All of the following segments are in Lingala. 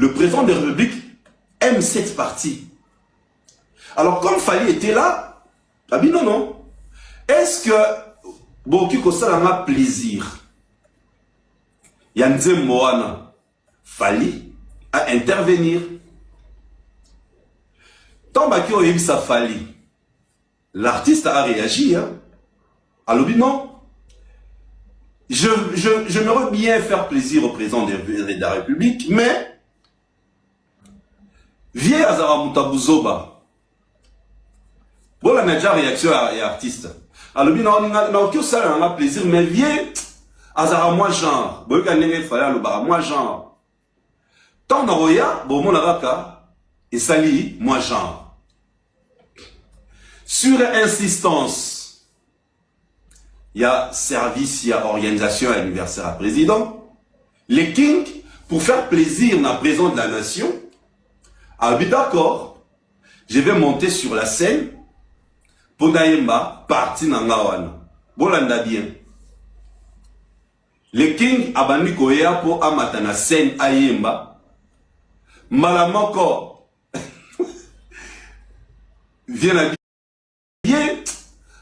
Le président de la République aime cette partie. Alors, comme Fali était là, ah bien non, non. Est-ce que Boki ça a plaisir? Il y a un Moana Fali à intervenir. Tant que ça Fali, l'artiste a réagi. Hein? Alors, non. J'aimerais bien faire plaisir au président de la République, mais viens à Zara Moutabouzoba. Bon, la déjà réaction à l'artiste. Alors, non, ça a plaisir, mais viens à Zara moi genre. Bon, quand il fallait aller moi genre. Tant d'envoya, bon, mon araka, et sali, moi genre. Sur insistance, il y a service, il y a organisation anniversaire à président. Les kings, pour faire plaisir à la présidente de la nation, a dit d'accord, je vais monter sur la scène pour Naïmba, parti Nangawan. Bolanda bien. Les kings a banni koya pour amata na scène Ayemba. Malamoko vient à bien.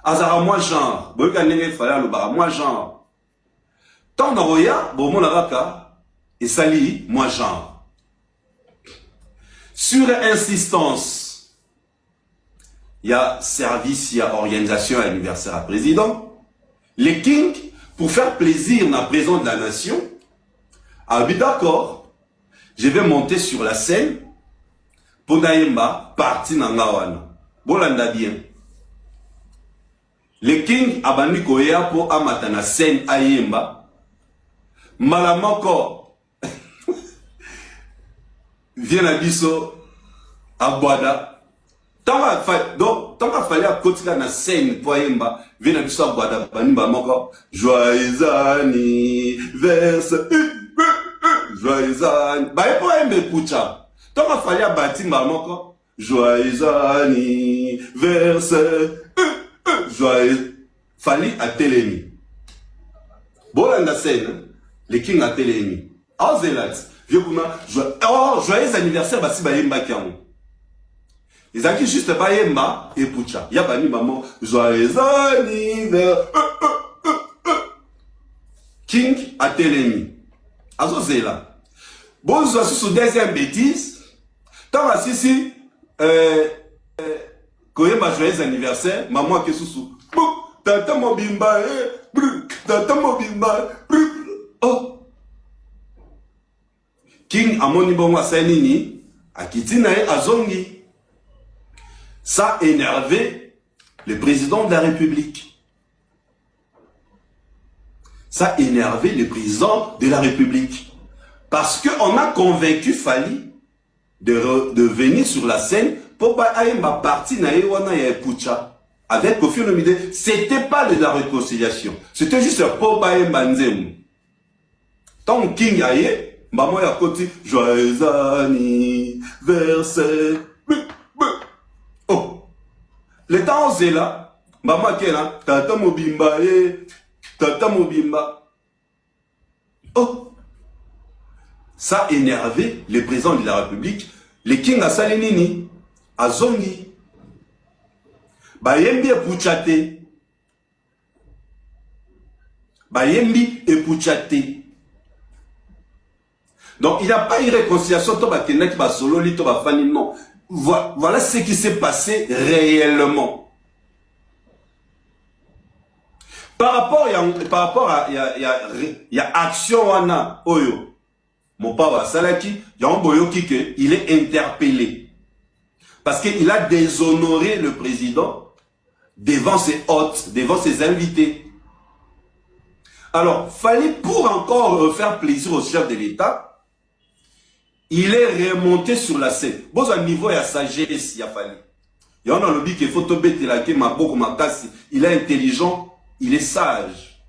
Azara moi genre. Boyka nenge fala lo ba moi genre. Tant d'envoya, bon mon araka et sali moi genre. Sur insistance, il y a service, il y a organisation anniversaire à président. Les kings, pour faire plaisir à la présidente de la nation, a dit d'accord, je vais monter sur la scène pour Naïmba, parti Nangawan. Bolanda bien. Les kings a banni koya pour amata na scène Ayemba. Malamoko vient à biso à Boada. Tant qu'il fallait à côté de la scène pour Ayemba, vient à biso à Boada. Banimba moko joyeux anniversaire. Joyeux anniversaire. Bah pour Ayemba pucha. Tant qu'il fallait à Batimba moko joyeux anniversaire. Joyeux. Fali à Télémi. Bon, la scène, les kings à Télémi. Oh, Zélat. Joyeux anniversaire, Bassi Bayemba Kiamou. Ils ont dit juste Bayemba et Poucha. Yabani maman, joyeux anniversaire. King à Télémi. Azo Zéla. Bon, je suis sous deuxième bêtise. Tant que si, Koyemba joyeux anniversaire, maman qui est sous. Tata Mobimba, Tata Mobimba, oh. King Amoni Bongo Sanini, Akitina et Azongi. Ça a énervé le président de la République. Ça a énervé le président de la République. Parce qu'on a convaincu Fali de venir sur la scène pour pas Aïmba parti na Ewana ya Pucha. Avec Kofi Olomide, c'était pas de la réconciliation. C'était juste pour pas Aïmba Nzemu. Tant King aïe, maman ya côté, joyeux anniversaire. Oh. Le temps c'est là, maman qui est là, tata Mobimba, tata Mobimba. Oh. Ça a énervé le président de la République, le King a Salenini. Azongi. Bayembi et Pouchate. Bayembi et Pouchate. Donc il n'y a pas eu réconciliation. Non. Voilà ce qui s'est passé réellement. Par rapport à il y a action wana oyo. Mon papa Salaki, il y a un boyo qui il est interpellé. Parce qu'il a déshonoré le président devant ses hôtes, devant ses invités. Alors, fallait pour encore faire plaisir au chef de l'État, il est remonté sur la scène. Bon, à niveau, il y a sagesse, il y a fallu. Il y en a le dit qu'il faut tomber la il est intelligent, il est sage.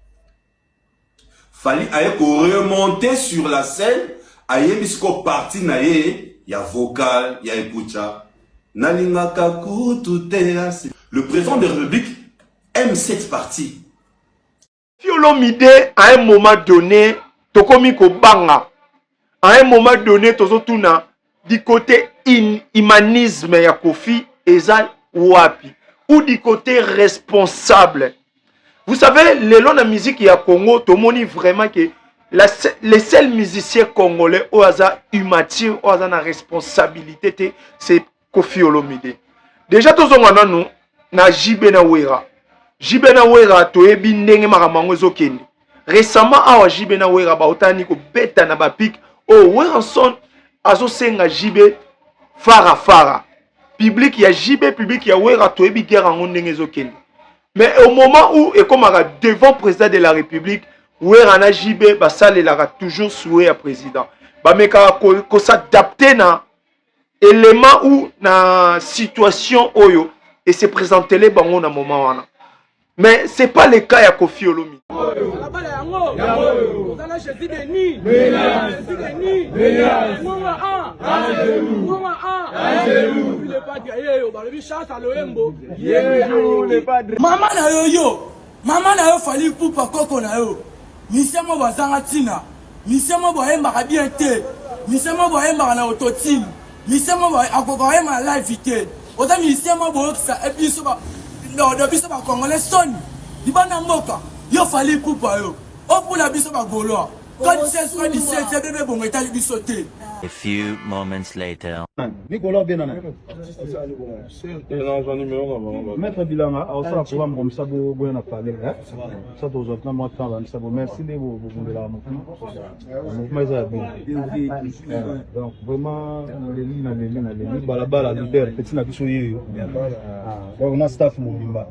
Fallait remonter sur la scène, il y a vocal, il y a épucha. Le président de la République aime cette partie. Fiolomide, à un moment donné, Tokomi Kobanga, à un moment donné tozotuna du côté humanisme ya Kofi eza wapi ou du côté responsable. Vous savez, le long de la musique ya Congo, tout le monde vraiment que les seuls musiciens congolais qui ont humanité, qui ont la responsabilité, c'est Kofi Olomide. Déjà, tous nous na Jibena Wera. Jibena Wera, tu es bien ndenge maramango ezokende. Récemment, awa Jibena Wera ba otani ko beta na ba pic. Oh, Weranson azo senga Jibe fara. Public ya Jibe, public ya Wera, tu es bien guerre en ndenge ezokende. Mais au moment où, et comme devant le président de la République, où Rana Jibé, ça il a toujours souhaité à président. Mais qu'on s'adapte à l'élément ou na situation oyo et se présenter les bangons à moment. Mais ce n'est pas le cas à Kofi Olomide. Maman na yo, maman na yo fali pour pas koko na yo. Misemo bazanga tina, misemo bo hemba ka bien te, misemo bo hemba na autotime, misemo bo akoko hemba live vite. Ota misemo bo ça et puis so ba no de biso ba congolais son. Libana mboka, yo fali pour pas yo. O pour la biso ba golo. Quand c'est soit 17 bébé bon état biso te. A few moments later. Nicolas Benana. Maître Bilanga, alors ça, programme comme ça, vous pouvez en parler. Ça, vous avez moi temps, ça vous merci de vous de la mouvement. Donc, vraiment, les lignes, balabala, libère, petit nabisoye. Donc, on a staff Mobimba.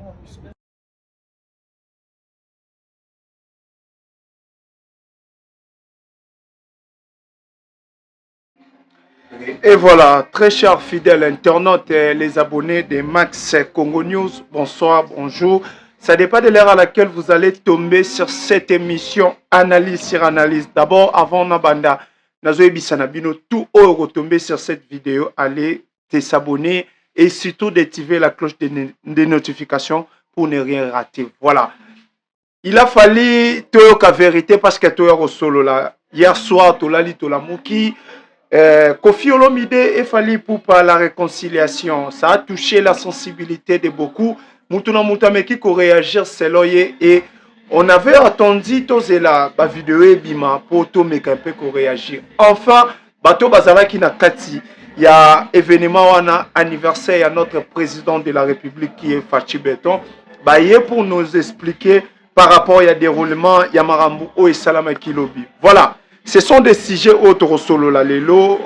Et voilà, très chers fidèles internautes et les abonnés de Max Congo News, bonsoir, bonjour. Ça dépend de l'heure à laquelle vous allez tomber sur cette émission Analyse sur Analyse. D'abord, avant Nabanda, Nazoe Bissanabino, tout au retomber sur cette vidéo, allez s'abonner et surtout d'activer la cloche des notifications pour ne rien rater. Voilà. Il a fallu la vérité parce que tu es solo là. Hier soir, tu l'as dit, tu l'as mouki. Kofi Olomide est fallu pour la réconciliation. Ça a touché la sensibilité de beaucoup. Moutuna Moutameki qui réagir selon et on avait attendu tous la vidéo et bima pour tout un peu qu'on réagir. Enfin, bateau bazara qui na kati. Il y a événement wana anniversaire à notre président de la République qui est Fachi Beton. Pour nous expliquer par rapport à déroulement Yamarambu et Salama Kilobi. Voilà. Ce sont des sujets autres solo la lelo.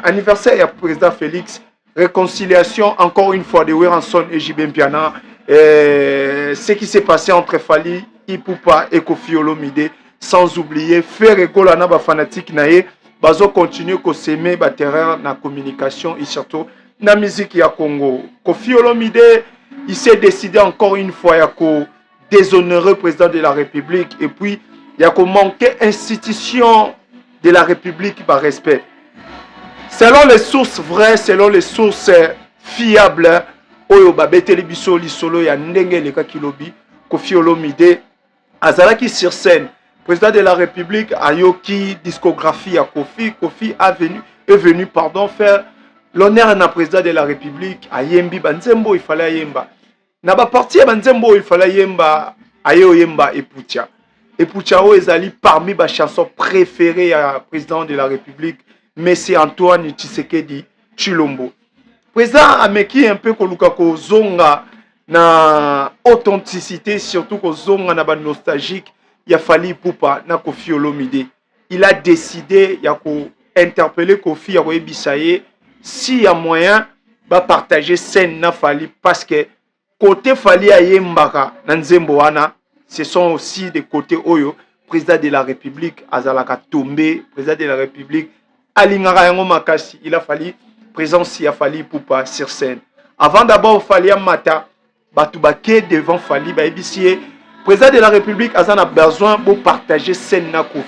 Anniversaire du président Félix. Réconciliation encore une fois de Weranson et Jibem Piana. Ce qui s'est passé entre Fali, Ipupa et Kofi Olomide. Sans oublier, faire école à Naba fanatique nae. Bazo continue ko s'aimer ba terreur na communication et surtout na musique ya Congo. Kofi Olomide, il s'est décidé encore une fois à déshonorer le président de la République et puis il y a qu'on manquer institution de la République par respect. Selon les sources vraies, selon les sources fiables, Oyo Babé Télébiso Lisolo ya Ndenge Leka Kilobi, Kofi Olomide, Azalaki sur scène, président de la République, Ayoki, discographie à Kofi. Kofi est venu faire l'honneur à président de la République, à Yembi, Banzembo, il fallait Yemba. Naba parti à Banzembo, il fallait Yemba, Ayo Yemba et Poutia. Et Pouchao ezali parmi les chansons préférées à président de la République, Messie Antoine Tshisekedi Chilombo. Président Ameki un peu koluka ko zonga na authenticité, surtout ko zonga na ba nostalgique, il a fallu poupa na Kofi Olomide. Il a décidé ya ko interpeller Kofi ya ko ebisaye si y a moyen ba partager scène na Fali parce que côté Fali ayembaka na nzembo wana. Ce sont aussi des côtés Oyo, président de la République, Azalaka tombé, président de la République, Alingara Yango Makasi, il a fallu, présence, il a fallu pour pas sur scène. Avant d'abord, il fallait Mata, Batubake devant Fali, Baïbissier, président de la République, Azan a besoin de partager scène na Kofi.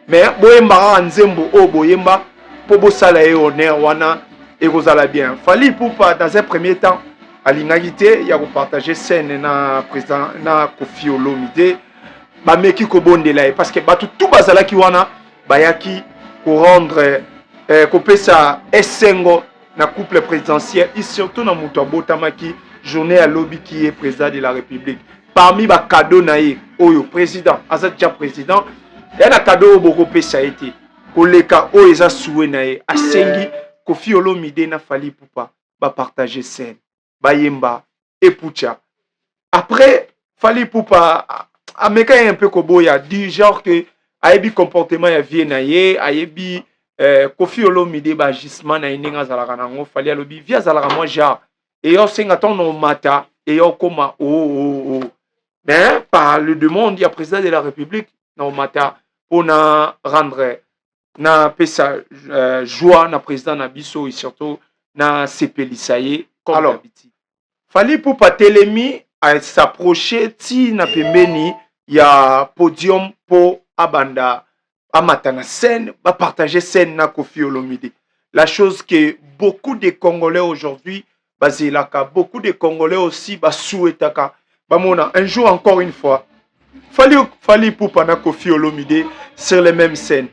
Mais, Boyemba Nzembo, Boyemba, Pobo Salae, honneur, Wana, et Rosala bien. Fali pour pas, dans un premier temps, à l'inagité, il y a partagé scène na président na Kofi Olomide ba meki ko bondela parce que ba tout bazala ki wana ba yaki pour rendre kopesa esengo na couple présidentiel et surtout na muto abotamaki journée à lobby qui est président de la République. Parmi ba cadeau naïe oyo président azatja président et na cadeau boko pesa été koleka o eza soué naïe asengi Koffi Olomide na Fally Ipupa ba partager scène ba yemba et pucha. Après Fally Ipupa ameka un peu koboya du genre que ayebi comportement ya vie naïe ayebi Koffi Olomide ba gisement na inenga zalaka nango Fally alobi via zalaka moi genre et yo senga ton no mata et yo koma mais par le demande du président de la République no mata pour na rendre na pesa joie na président na biso et surtout na sepelisaye comme d'habitude. Fally Ipupa telemi à s'approcher ti na pembeni ya podium pour abanda amatana scène ba partager scène na Koffi Olomide. La chose que beaucoup de Congolais aujourd'hui bazilaka, beaucoup de Congolais aussi ba souhaitaka bamona un jour encore une fois Fally Ipupa na Koffi Olomide sur les mêmes scènes.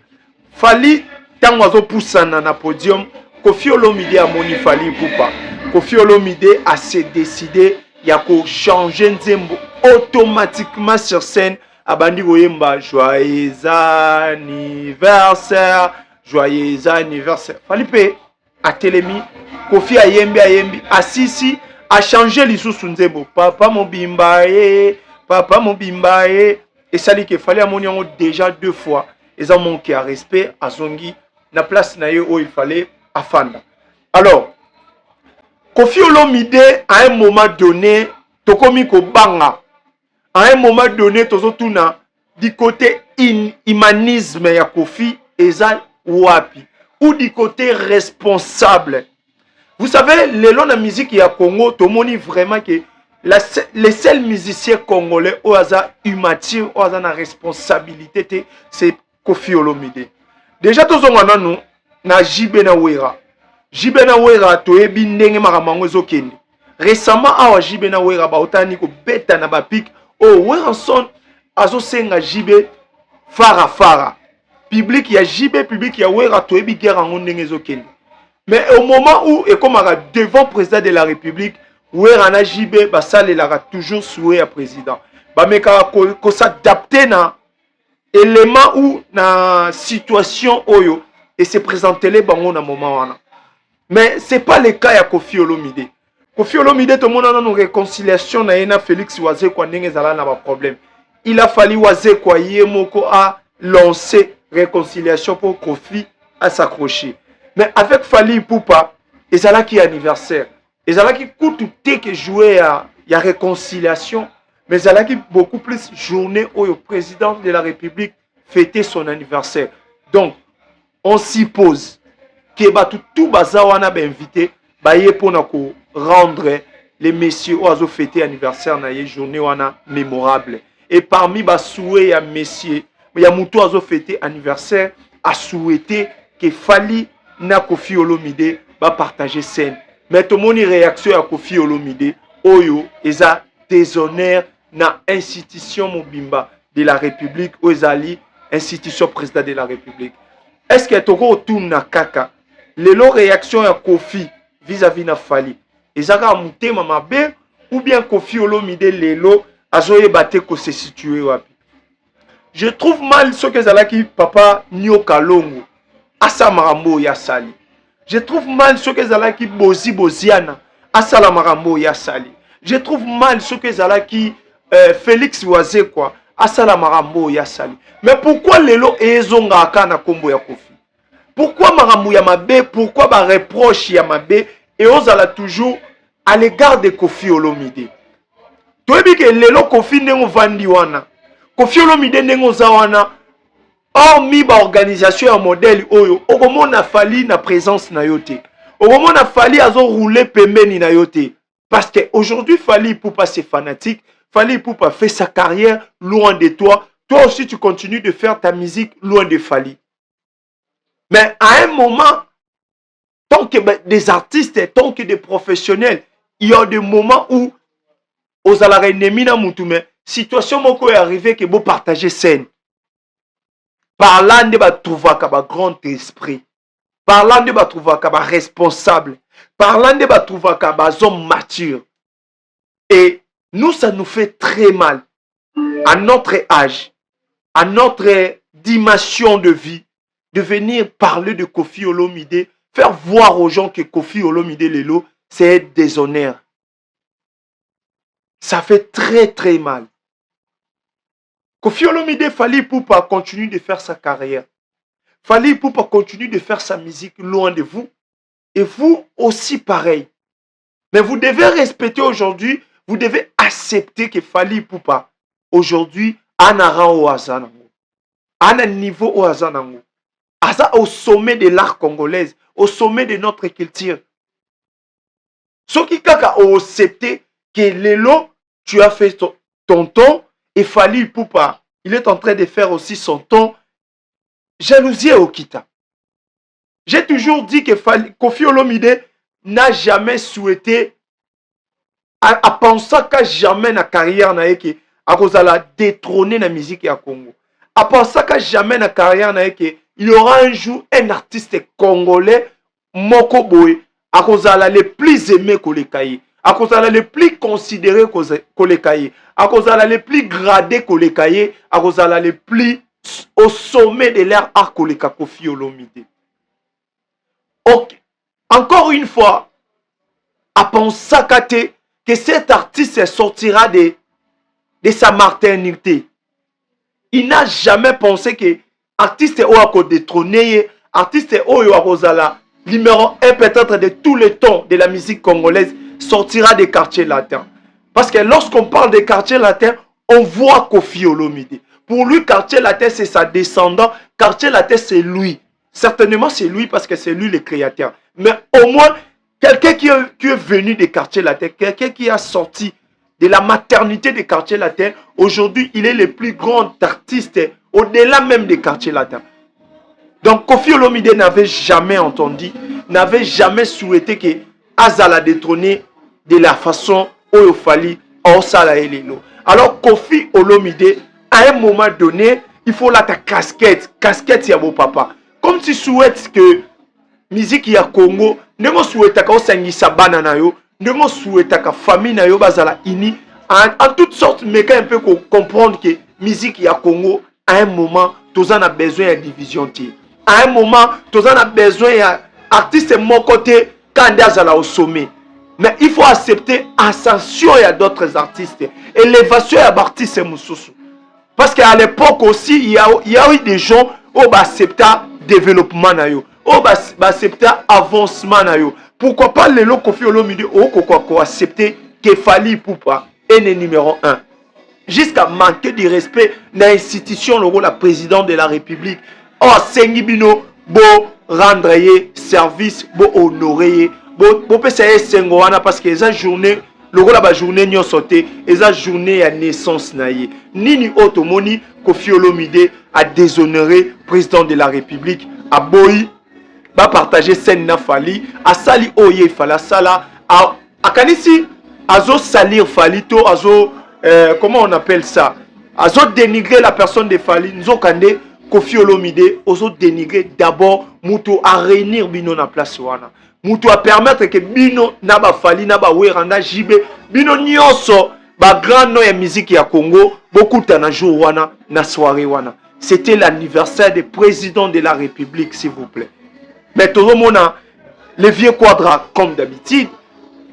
Fally tango azo poussana na podium Koffi Olomide a moni Fally Ipupa. Koffi Olomide a se décidé ya ko changer nzembo automatiquement sur scène abandi koyemba joyeux anniversaire Fally pe a telemi Koffi ayembi asisi a changé lisusu nzembo papa mobimba et ça dit que Fally amoni yango déjà 2 fois et ça manque à respect à zongi na place na ye où il fallait afanda. Alors Koffi Olomide à un moment donné tokomi ko banga à un moment donné tozotuna du côté humanisme ya Koffi eza wapi ou du côté responsable. Vous savez le long de la musique ya Congo tomoni vraiment que les seuls musiciens congolais où aza humature où aza na responsabilité c'est Koffi Olomide. Déjà tozonga nanu na JB na Wera toyebi ndenge maramango ezokende. Récemment awa JB na Wera ba otani ko beta na ba pic Weranson azo senga JB fara public ya JB public ya Wera toyebi guerre ngo ndenge ezokende. Mais au moment où et comme devant président de la République Wera na JB basalelaka toujours souhait à président. Ba meka ko s'adapter na élément ou na situation oyo et se présenter les bango na moment wana. Mais c'est pas le cas ya Koffi Olomide. Koffi Olomide tout le monde a une réconciliation na yena Félix Wazé kwa ndenge zala na ba problème. Il a fallu Wazé kwa yemoko a lancer réconciliation pour Koffi à s'accrocher. Mais avec Fally Ipupa ezala ki anniversaire. Ezala ki kutu que jouer à réconciliation. Mais elle a beaucoup plus journée où le président de la République fêtait son anniversaire. Donc, on suppose que tout bazawana invité pour rendre les messieurs qui ont fêté l'anniversaire na journée mémorable. Et parmi les souhaits à messieurs, il y a mutu qui ont fêté l'anniversaire a souhaité que Fally na Koffi Olomide partager scène. Mais tout le monde réaction à Koffi Olomide oyo eza déshonneur na institution mobimba de la République ozali institution président de la République. Est-ce que toko tuna kaka lelo réaction ya Koffi vis-à-vis na Fally ezaka mutema mabe ou bien Koffi Olomide lelo azoyeba te ko se situer wapi? Je trouve mal ce que zalaki papa Nyoka Longo asa marambo ya sali. Je trouve mal ce que zalaki boziana asa marambo ya sali. Je trouve mal ce que zalaki Félix Wazé quoi asala marambo ya sali. Mais pourquoi lelo ezonga akana kombo ya Koffi? Pourquoi marambo ya mabe? Pourquoi ba reproche ya mabe et ozala toujours à l'égard de Koffi Olomide? Toyebi ke lelo Koffi ndengo vandi wana. Koffi Olomide ndengo za wana. Hormis ba organisation ya modèle oyo okomona Fally na présence na yote. Okomona Fally azo rouler pembeni na yote. Parce que aujourd'hui Fally Ipupa c'est fanatique. Fally Ipupa fait sa carrière loin de toi. Toi aussi tu continues de faire ta musique loin de Fally. Mais à un moment, tant que des artistes, tant que des professionnels, il y a des moments où aux alarés nemina mutume situation moko est arrivé que vous partagez scène. Parlant de batrouvaka ba grand esprit. Parlant de batrouvaka ba responsable. Parlant de batrouvaka ba homme mature. Et nous, ça nous fait très mal. À notre âge, à notre dimension de vie, de venir parler de Koffi Olomide, faire voir aux gens que Koffi Olomide Lelo, c'est être déshonneur. Ça fait très très mal. Koffi Olomide Fally Ipupa continue de faire sa carrière. Fally Ipupa continue de faire sa musique loin de vous. Et vous aussi pareil. Mais vous devez respecter aujourd'hui, vous devez accepter que Fally Ipupa aujourd'hui a un rang au hasard. A un niveau au hasard. Au sommet de l'art congolaise, au sommet de notre culture. Ce qui a accepté que Lelo, tu as fait ton ton, et Fally Ipupa, il est en train de faire aussi son ton. Jalousie au Kita. J'ai toujours dit que Koffi Olomide n'a jamais souhaité, à penser qu'à jamais na carrière na eke, à cause de la détrôner la musique à Congo. À penser qu'à jamais na carrière na eke, il y aura un jour un artiste congolais, Moko Boy, à cause de la le plus aimé qu'on les caille, à cause de la le plus considéré qu'on les caille, à cause de la le plus gradé qu'on les caille, à cause de la le plus au sommet de l'art art qu'on les Koffi Olomide. Okay. Encore une fois, à penser que cet artiste sortira de sa maternité. Il n'a jamais pensé que artiste est détrôné, artiste est numéro 1 peut-être de tous les temps de la musique congolaise sortira des quartiers latins. Parce que lorsqu'on parle des quartiers latins, on voit Koffi Olomide. Pour lui, quartier latin, c'est sa descendant. Quartier latin, c'est lui. Certainement, c'est lui parce que c'est lui le créateur. Mais au moins, quelqu'un qui est venu des quartiers latins, quelqu'un qui a sorti de la maternité des quartiers latins, aujourd'hui, il est le plus grand artiste au-delà même des quartiers latins. Donc, Koffi Olomide n'avait jamais entendu, n'avait jamais souhaité que Azala détrôné de la façon où il fallait Osala et Lelo. Alors, Koffi Olomide, à un moment donné, il faut là ta casquette ya beau papa. Comme tu souhaites que musique ya Congo, ne souhaite ka osangisa bana na yo, ne souhaite ka famille na yo bazala ini en toutes sortes, mais quand un peu comprendre que musique ya Congo à un moment tous en a besoin de division. À un moment tous en a besoin d'artistes de mon côté quand azala au sommet. Mais il faut accepter ascension à d'autres artistes, élévation à artistes mususu. Parce qu'à l'époque aussi, il y a eu des gens qui ont accepté le développement, qui ont accepté l'avancement. Pourquoi pas les locaux Koffi Olomide ont accepté que Fally Ipupa est le numéro 1. Jusqu'à manquer de respect dans l'institution, la présidente de la République. Oh, Sengibino, bo rendre service, bo honorer, bo pesa Sengoana parce que cette journée, la journée n'y a sauté, et la journée à naissance naïe. Nini Otomoni, Koffi Olomide a déshonoré président de la République, a boyi, va partager scène na Fally, a sali oye Fala sala, a kanisi, azo salir Fally to, azo, comment on appelle ça, azo dénigrer la personne de Fally, nzo kande, Koffi Olomide, azo dénigrer d'abord, mouto à réunir bino na place wana. Moutou a permettre que bino naba Fally naba weranda jibe bino nyonso ba grand nom ya musique ya Congo beaucoup na jour wana na soirée wana. C'était l'anniversaire du président de la République, s'il vous plaît. Mais tout le monde a le vieux quadra comme d'habitude.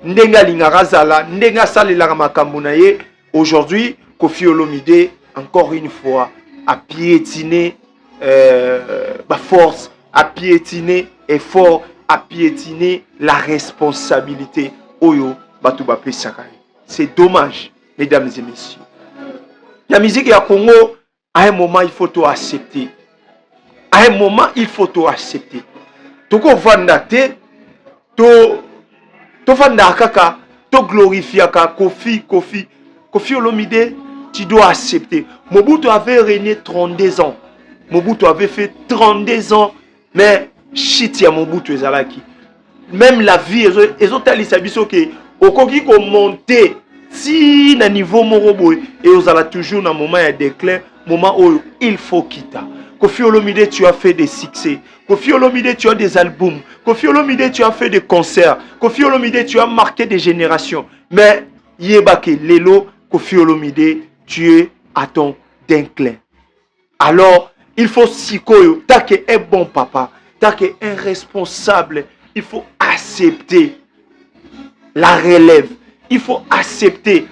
Ndenga lingarazala, ndenga salela makambo na ye. Aujourd'hui, Koffi Olomide encore une fois a piétiné ba force, a piétiné effort, à piétiner la responsabilité Oyo Batouba Pesakaï. C'est dommage, mesdames et messieurs. La musique ya Congo, à un moment, il faut tout accepter. À un moment, il faut tout accepter. Toko vandate, to vanda kaka, to glorifier Koffi Olomide, tu dois accepter. Mobutu avait régné 32 ans. Mobutu avait fait 32 ans, mais shit ya Mobutu ezalaki. Même la vie, ils ont talisa biso que okoki ko monter si na niveau moroboy et ozala toujours na moment ya déclin, moment où il faut quitter. Koffi Olomide, tu as fait des succès. Koffi Olomide, tu as des albums. Koffi Olomide, tu as fait des concerts. Koffi Olomide, tu as marqué des générations. Mais, Yebake, Lelo, Koffi Olomide, tu es à ton déclin. Alors, il faut sikoyo, t'as qu'un bon papa, t'as qu'un responsable, il faut accepter la relève, il faut accepter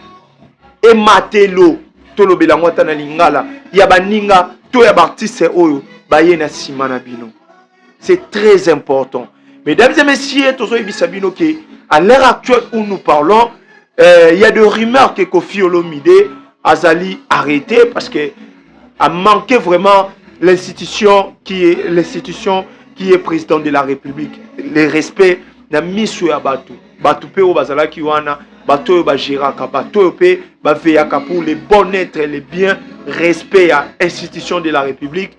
et matelo, tolo belangwata na lingala, yabaninga, to yabartiste oyo, baye na simana bino. C'est très important. Mesdames et messieurs, tozo ebisabino que à l'heure actuelle où nous parlons, il y a des rumeurs que Koffi Olomide Azali arrêté parce que a manqué vraiment l'institution qui est président de la République. Le respect na misu ya batu. Batu pe o bazala ki wana, batu yo ba giraka, batu yo pe ba veyaka pour le bon-être et le bien respect à institution de la République.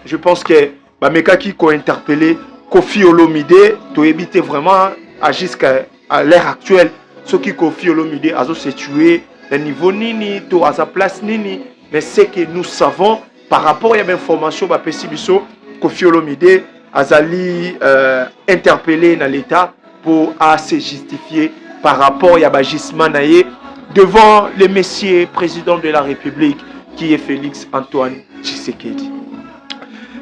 Je pense que ba meka qui ko interpellé Koffi Olomide to éviter vraiment jusqu'à l'heure actuelle ce qui Koffi Olomide a se tué le niveau nini to à sa place nini. Mais c'est que nous savons, par rapport à l'information, Koffi Olomide Azali interpellé dans l'État pour se justifier par rapport à l'agisement devant le messieurs président de la République qui est Félix Antoine Tshisekedi.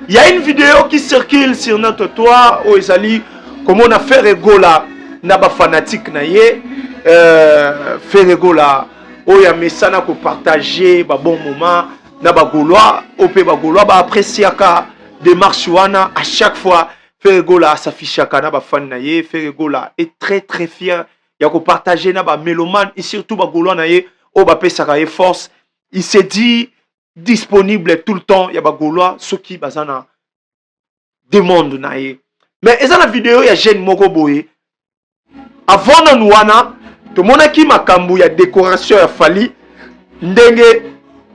Il y a une vidéo qui circule sur notre toit où Azali, comment on a fait rigola, naba fanatique naye, fait rigola. Oya mesana ko partager ba bon moment na ba gaulois opé ba gaulois ba apprécier ka démarche wana à chaque fois Ferregola s'affiche ka na ba fan na ye Ferregola est très fier ya ko partager na ba mélomane et surtout ba gaulois na ye o ba pesa ka force il s'est dit disponible tout le temps ya ba gaulois ceux qui bazana demande na ye mais eza na vidéo ya jeune moko boye avant na wana tout le monde qui m'a ya décoration ya fali ndenge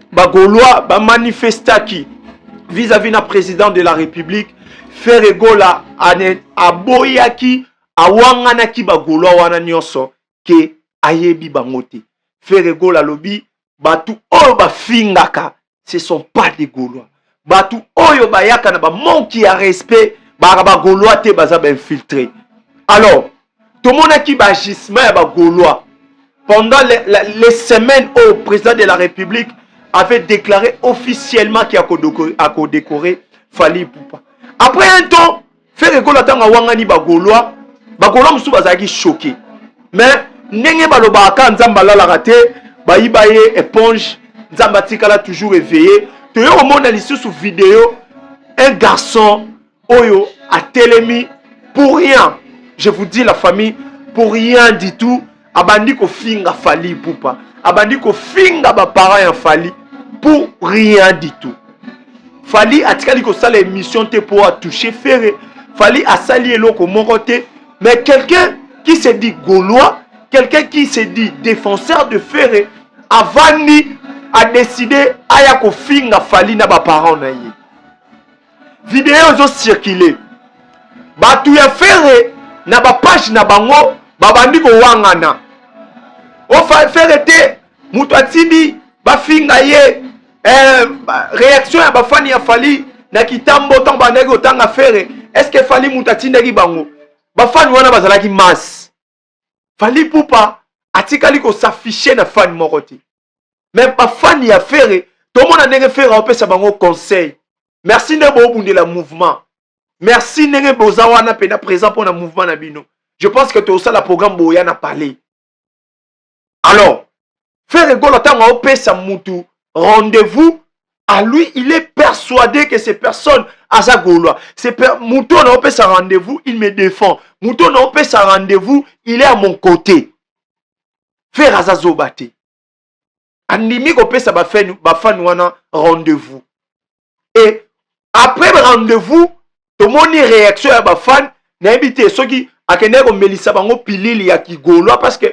ba Gaulois ba manifestaki vis-à-vis na président de la République Ferregola aboyaki awanganaki ba Gaulois wana nyonso ke ayebi bangote Ferregola lobi batu oyo ba fingaka ce sont pas des Gaulois batu oyo bayaka na ba manque ya respect ba Gaulois te baza ba infiltré. Alors tout le monde qui a agissements Gaulois pendant les semaines où le président de la République avait déclaré officiellement qu'il a décoré Fali Poupa. Après un temps, Ferregola tanga wangani Gaulois musu bazaki choqué. Mais nenge baloba ka nzamba la raté, ba ibaye éponge, nzamba tikala toujours éveillé. Tu yo mona lisusu vidéo un garçon oyo a télémi pour rien. Je vous dis la famille, pour rien du tout, abandi ko finga Fali Poupa. Abandi ko finga ba parents en Fali pour rien du tout. Fali atikali ko sala émission te pour toucher Ferré. Fali a sali eloko morote, mais quelqu'un qui se dit Gaulois, quelqu'un qui se dit défenseur de Ferré, avani a décidé aya ko finga Fali na ba parents na ye. Vidéo zo circuler. Batu ya Ferré na ba page na bango babandi ko wangana o Ferré te mutu atindi ba finga ye réaction ya ba fani ya Fali na kitambo tant bandeki otanga Ferré est-ce que Fali mutu atindaki bango ba fani wana bazalaki masse Fali Poupa atikali ko s'afficher na fani moko te mais ba fani ya Ferré to mona ndenge Ferré opesa bango conseil merci ne bo bundela mouvement. Merci Nenge Bozawana pena présent pour le mouvement Nabino. Je pense que tout ça le programme Boyan a parlé. Alors, Ferregola tanga opesa mutu rendez-vous à lui, il est persuadé que ces personnes à sa Gaulois, mutu na opesa rendez-vous, il me défend. Mutu na opesa rendez-vous, il est à mon côté. Faire azazobate. Andimi opesa ba fan wana rendez-vous. Et après le rendez-vous, tout le monde réaction à ma fan, n'invite ceux qui a qu'un air melissa bango pilili ya ki Gaulois parce que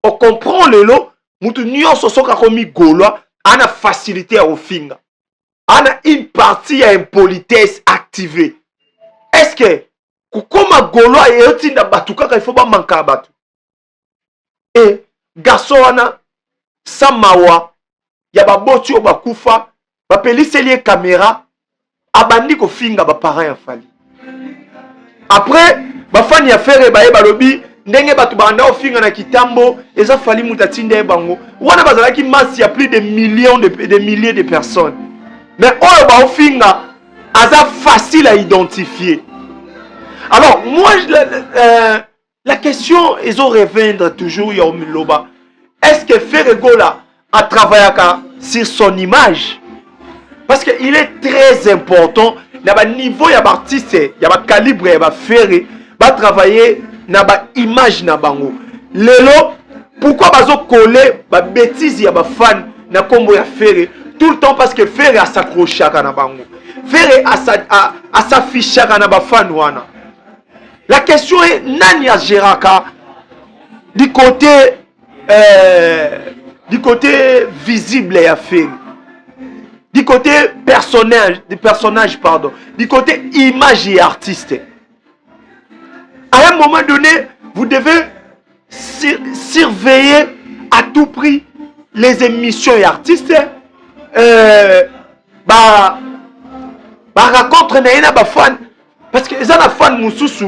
on comprend le lot, mutu nyonso soka komi Gaulois, ana facilité à ofinga, ana une partie à impolitesse activée. Est-ce que comme Gaulois et otinda batuka il faut pas manquer batu? Et garçon ana samawa ya ba botu ba kufa, ba pelise lié caméra. abandi ko finga ba parents ya Fally. Après ba fan ya Ferre ba balobi ndenge batu banda ofinga na kitambo eza Fally mutatinde bango wana bazalaki masse ya plus de millions de milliers de personnes. Mais oyo ba ofinga aza facile à identifier. Alors moi la question ils ont reviendre toujours Yomiloba. Est-ce que Ferre Gola a travaillé sur son image? Parce qu'il est très important na niveau ya artiste, ya calibre ya Ferre va travailler na image na bango. Lelo pourquoi bazo coller ba bêtise ya fan na kombo ya Ferre tout le temps parce que Ferre a s'accroché à na bango. Ferre a s'affiché à na ba fan wana. La question est nani a géraka du côté visible ya Ferre. Du côté personnage, pardon. Du côté image et artiste. À un moment donné, vous devez surveiller à tout prix les émissions et artistes. Raconte na fan parce que les fan mususu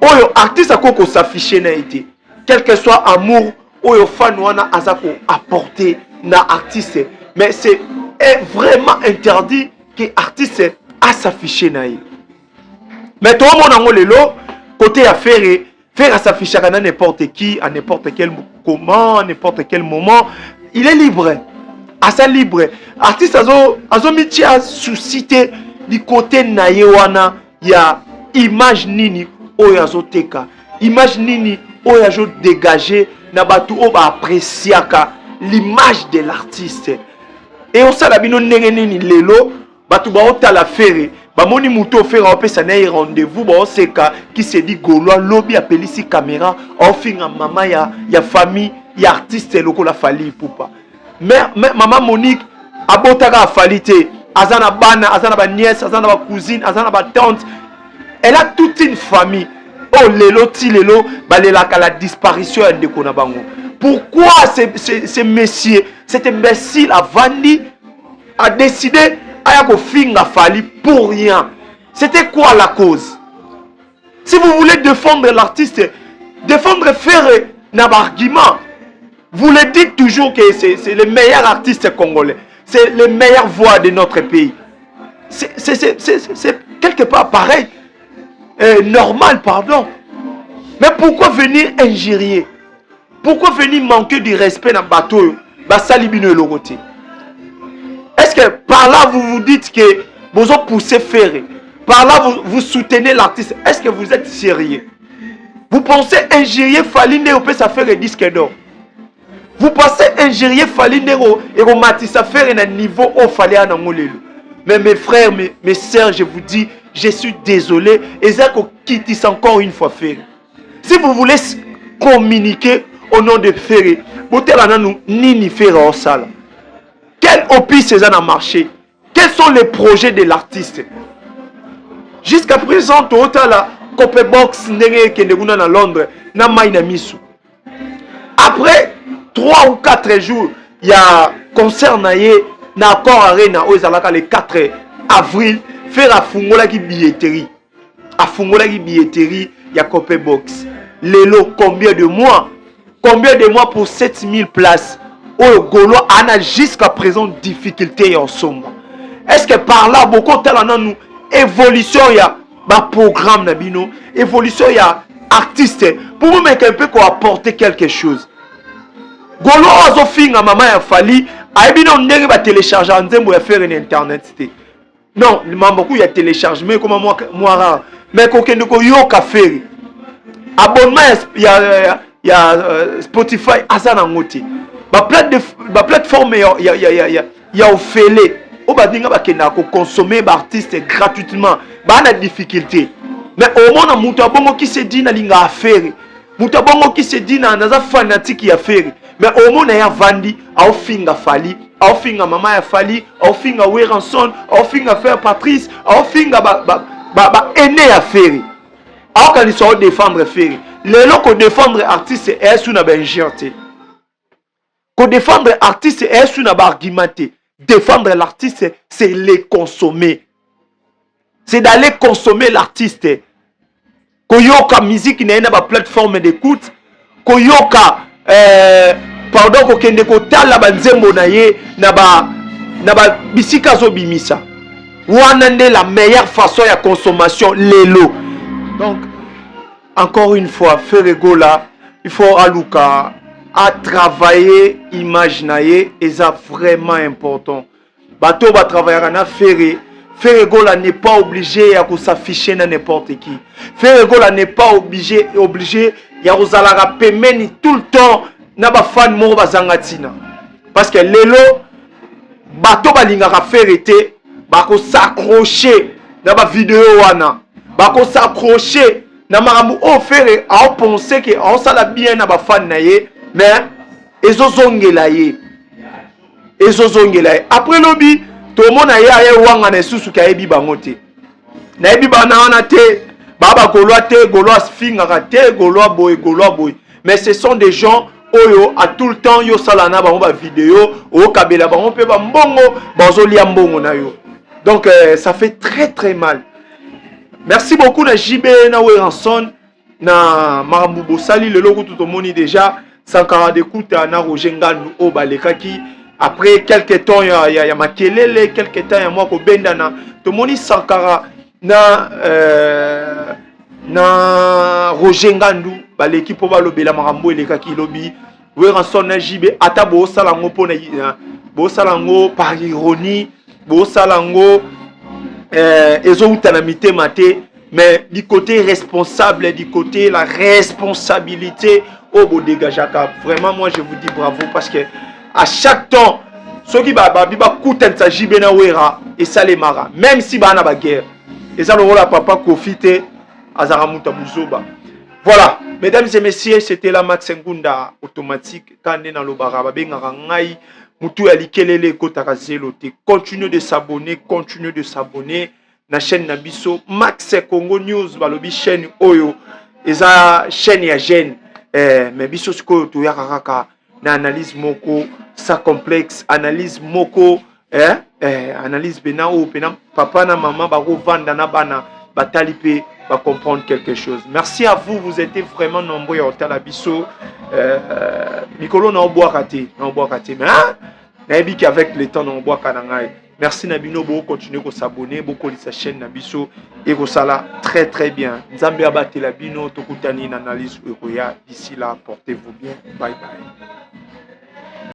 oyo artiste a koko s'afficher na été. Quel que soit amour oyo fan wana azako apporter na artiste. Mais c'est vraiment interdit que l'artiste a s'afficher naïe. Mais tout le monde a lelo côté à Ferre à s'afficher à n'importe qui, à n'importe quel comment, à n'importe quel moment. Il est libre. À sa libre. Artiste azo miti a suscité du côté naïwana, il y a image nini oyazo teka. Image nini oyazo dégagé na batu o ba apprécier l'image de l'artiste. Et on sait la bino neni lelo batu ba otala Ferre ba moni muto Ferre opesa na rendez-vous ba oseka qui se dit Gaulois lobby appeli si caméra ofinga mama ya famille ya artiste loko la Fally Ipupa. Mais maman Monique abotaka Fally te azana bana azana ba nièce azana ba cousine azana ba tante. Elle a toute une famille. Oh lelo ti lelo balelaka la disparition de kona bango. Pourquoi ce monsieur, cet imbécile a vendu, a décidé à finga Fally pour rien? C'était quoi la cause? Si vous voulez défendre l'artiste, défendre Ferre n'a pas d'argument. Vous le dites toujours que c'est le meilleur artiste congolais. C'est le meilleur voix de notre pays. C'est quelque part pareil. Normal, pardon. Mais pourquoi venir injurier? Pourquoi venir manquer de respect dans le bateau? Est-ce que par là vous vous dites que vous avez poussé Ferre? Par là vous soutenez l'artiste? Est-ce que vous êtes sérieux? Vous pensez injurier Fally Ndero peut ça faire un disque d'or? Vous pensez injurier Fally Ndero et vous matissez faire un niveau au Fally Anangolelo? Mais mes frères, mes sœurs, je vous dis, je suis désolé. Et ça quitte encore une fois Ferre. Si vous voulez communiquer au nom de Ferre, vous avez ni Ferre en salle. Quel opus c'est un marché? Quels sont les projets de l'artiste? Jusqu'à présent, tout la Copebox à Londres, na maina misu. Après 3 ou 4 jours, il y a concert na accord arena le 4 avril, faire à Fungola qui billetterie. À Fungola qui billetterie, il y a Copebox. Lelo, combien de mois? Combien de mois pour 7000 places? Oh, Golo a jusqu'à présent difficulté en somme. Est-ce que par là, beaucoup de nous évolution, il y a un programme, nabino, évolution, il y a artiste, pour vous mettre un peu qu'on apporter quelque chose. Golo a fait maman a Fally, a bien on n'est pas télécharger en zembo et faire une internet. Non, il y a téléchargement comme moi, mais qu'on ne yo café. Abonnement, il y a Spotify, Azana Ngoti. Ma plateforme, il y a Ophélie. On va dire que consommer l'artiste gratuitement. Il y a des difficultés. Mais au moins, il y a des gens qui se disent qu'il y a affaire. Il y a des gens qui se disent qu'il y a fanatique qui a affaire. Mais au moins, il y a vendu, il y a Fally, il y a maman Fally, il y a Weranson, il y a Frère Patrice, il y a aîné affaire. Alors quand ils sont défendre Ferre, les gens qui défendre artiste et sont na benjirte. Ko défendre artiste et sont na argumenté. Défendre l'artiste, c'est les consommer. C'est d'aller consommer l'artiste. Koyoka musique na une plateforme d'écoute. Koyoka pardon kokende kotala banzembo na ye na ba bisika zo bimisa. Wana nde la meilleure façon de consommation lelo. Donc encore une fois, Ferregola, il faut aluka à travailler image naie et ça vraiment important. Bateau va travailler na Ferregola n'est pas obligé à s'afficher na n'importe qui. Ferregola n'est pas obligé ya kozalaka pemeni tout le temps na ba fan mo bazangatina. Parce que lelo bateau balingaka ferrete bako s'accrocher na ba vidéo wana. Bako s'accrocher na marambu o faire a penser que on sala bien na ba fan na ye mais ezozongela ye. Après lobby tout le monde a ye wanga na susu ka ebi bango te. Na ebi bana wana te baba golwa te golwa sfinga te golwa boy. Mais ce sont des gens oyo à tout le temps yo sala na bango ba vidéo o kabela bango pe ba mbongo bazolia mbongo na yo. Donc ça fait très très mal. Merci beaucoup na JB na Weranson na Marambu Bosali le logo tout le monde déjà Sankara d'écoute na Roger Ngandu o balekaki après quelques temps il y a makelele quelques temps il y a moi ko bendana to moni Sankara na Roger Ngandu baleki po balobela Marambu elekaki lobi Weranson na JB ata bo salango po na bo salango par ironie bo salango mais du côté responsable, du côté la responsabilité au beau dégagaka. Vraiment, moi je vous dis bravo parce que à chaque temps, ceux qui coûtent un jibena wera et ça les mara, même si bana ba guerre. Et ça le rôle à papa Kofite Azaramuta Buzoba. Voilà, mesdames et messieurs, c'était la Max Ngunda automatique. Kande na lobara babenga ngai. Mutu alikelele kotakazelo te. Continuez de s'abonner, na chaîne Nabiso Max Congo News balobi chaîne oyo eza chaîne ya jeune mais biso siko to yakaka na analyse moko sa complexe analyse moko analyse bena o pena papa na maman ba vanda na bana batali pe ba comprendre quelque chose. Merci à vous, vous êtes vraiment nombreux au Talabiso Mikolo na oboakate mais na ebi qu'avec le temps na oboakanangai. Merci Nabino, vous continuez à s'abonner, beaucoup de sa chaîne Nabiso et vous ça très très bien. Nzambe abate la bino, tokutani analyse d'ici là, portez-vous bien. Bye bye.